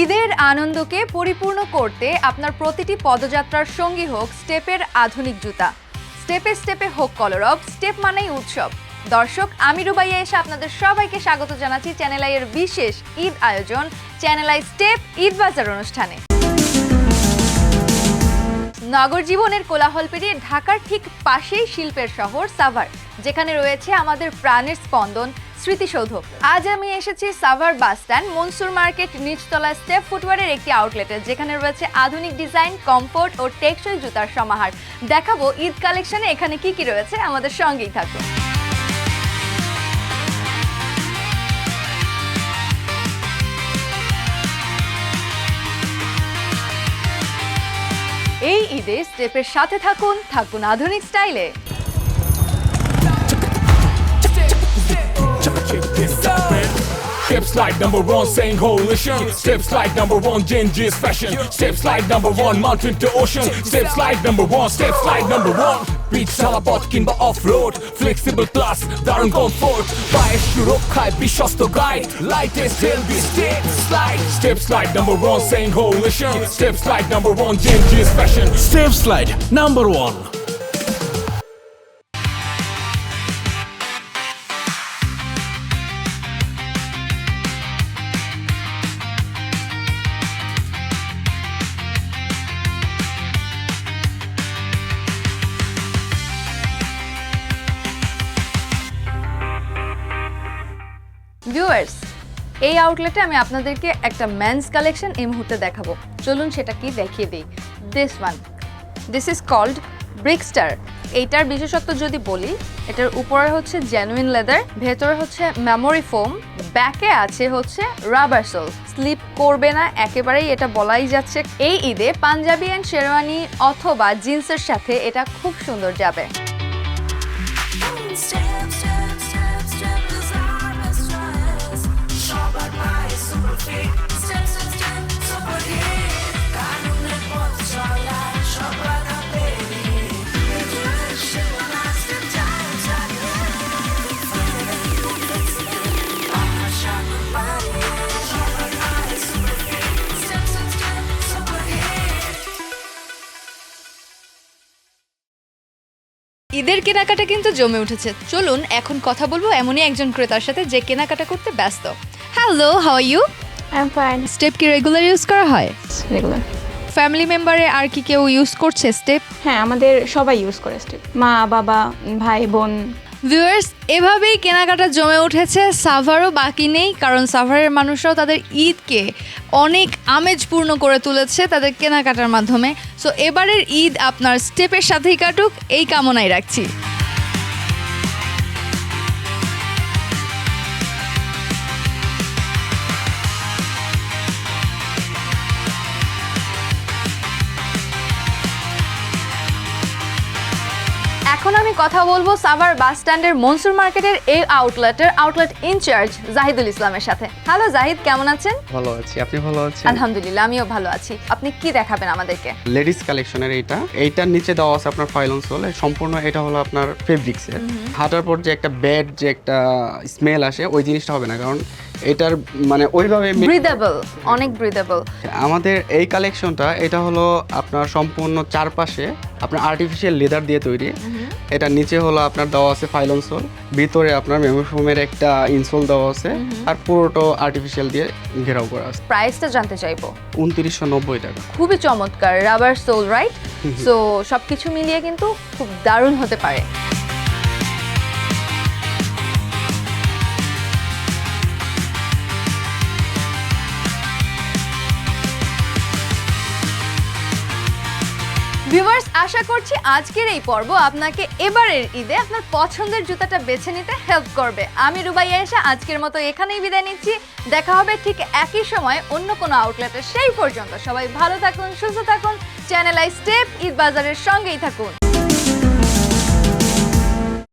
ঈদের আনন্দকে পরিপূর্ণ করতে আপনার প্রতিটি পদযাত্রার সঙ্গী হোক স্টেপের আধুনিক জুতা। স্টেপে স্টেপে হোক কলরব, স্টেপ মানেই উৎসব। দর্শক, আমি রুবাইয়া এসে আপনাদের সবাইকে স্বাগত জানাচ্ছি চ্যানেল আই এর বিশেষ ঈদ আয়োজন চ্যানেল আই স্টেপ ঈদ বাজার অনুষ্ঠানে। নগর জীবনের কোলাহল পেরিয়ে ঢাকার ঠিক পাশেই শিল্পের শহর সাভার, যেখানে রয়েছে আমাদের প্রাণের স্পন্দন স্মৃতিসৌধ। আজ আমি এসেছি Savar bus stand Mansur market নিচতলা স্টেপ ফুটওয়ারের একটি আউটলেটে, যেখানে রয়েছে আধুনিক ডিজাইন, কমফোর্ট ও টেকসই জুতার সমাহার। দেখাবো ঈদ কালেকশনে এখানে কি কি রয়েছে, আমাদের সঙ্গেই থাকুন। এই ঈদে স্টেপের সাথে থাকুন আধুনিক স্টাইলে। Steps like number one, saying coalition. Steps like number one, Genji's fashion. Steps like number one, mountain to ocean. Steps like number one, steps like number one. Beach salabot কিংবা off-road, flexible plus, দারুণ comfort. পায়ের সুরক্ষায় বিশ্বস্ত guide, lightest healthy steps slide. Steps like number one, saying coalition. Steps like number one, Genji's fashion. Step slide number one. Viewers, এই আউটলেটে আমি আপনাদেরকে একটা মেন্স কালেকশন এই মুহূর্তে দেখাবো। চলুন সেটা কি দেখিয়ে দিই। This is called Brickstar. এইটার বিশেষত্ব যদি বলি, এটার উপরে হচ্ছে জেনুইন লেদার, ভেতরে হচ্ছে মেমোরি ফোম, ব্যাকে আছে হচ্ছে রাবার সোল। স্লিপ করবে না একেবারেই, এটা বলাই যাচ্ছে। এই ঈদে পাঞ্জাবি অ্যান্ড শেরওয়ানি অথবা জিন্সের সাথে এটা খুব সুন্দর যাবে। ঈদের কেনাকাটা কিন্তু জমে উঠেছে। চলুন এখন কথা বলবো এমনই একজন ক্রেতার সাথে যে কেনাকাটা করতে ব্যস্ত। Hello, how are you? I am fine. Step কি রেগুলার ইউজ করা হয়? রেগুলার। ফ্যামিলি মেম্বারে আর কি কেউ ইউজ করছে স্টেপ? হ্যাঁ, আমাদের সবাই ইউজ করে স্টেপ, মা, বাবা, ভাই, বোন। ভিউয়ার্স, এভাবেই কেনাকাটা জমে উঠেছে। সাভারও বাকি নেই, কারণ সাভারের মানুষরাও তাদের ঈদকে অনেক আমেজপূর্ণ করে তুলেছে তাদের কেনাকাটার মাধ্যমে। সো এবারের ঈদ আপনার স্টেপের সাথেই কাটুক, এই কামনাই রাখছি। এখন আমি কথা বলবো সাভার বাস স্ট্যান্ডের মনসুর মার্কেটের এই আউটলেট ইনচার্জ জাহিদুল ইসলামের সাথে। হ্যালো জাহিদ, কেমন আছেন? ভালো আছি, আপনি ভালো আছেন? আলহামদুলিল্লাহ, আমিও ভালো আছি। আপনি কি দেখাবেন আমাদেরকে? লেডিস কালেকশনের এইটার নিচে দেওয়া আছে আপনার ফাইলন সোল। সম্পূর্ণ এটা হলো আপনার ফেব্রিক্সের। হাঁটার পর যে একটা ব্যাড যে একটা স্মেল আসে, ওই জিনিসটা হবে না, কারণ এটার মানে ওইভাবে ব্রিদেবল, অনেক ব্রিদেবল। আমাদের এই কালেকশনটা এটা হলো আপনার সম্পূর্ণ চারপাশে আপনার আর্টিফিশিয়াল লেদার দিয়ে তৈরি। এটা নিচে হলো আপনার দেওয়া আছে ফাইলন সোল, ভিতরে আপনার মেমোরি ফোমের একটা ইনসোল দেওয়া আছে, আর পুরোটা আর্টিফিশিয়াল দিয়ে ঘেরাও করা আছে। প্রাইসটা জানতে চাইবো। 2990 টাকা। খুবই চমৎকার, রাবার সোল, রাইট? সো সবকিছু মিলিয়ে কিন্তু খুব দারুণ হতে পারে। ভিউয়ার্স, আশা করছি আজকের এই পর্ব আপনাকে এবারের ঈদে আপনার পছন্দের জুতাটা বেছে নিতে হেল্প করবে। আমি রুবাইয়া এসে আজকের মতো এখানেই বিদায় নিচ্ছি। দেখা হবে ঠিক একই সময় অন্য কোনো আউটলেটে। সেই পর্যন্ত সবাই ভালো থাকুন, সুস্থ থাকুন। চ্যানেল আই স্টেপ ঈদ বাজারের সঙ্গেই থাকুন।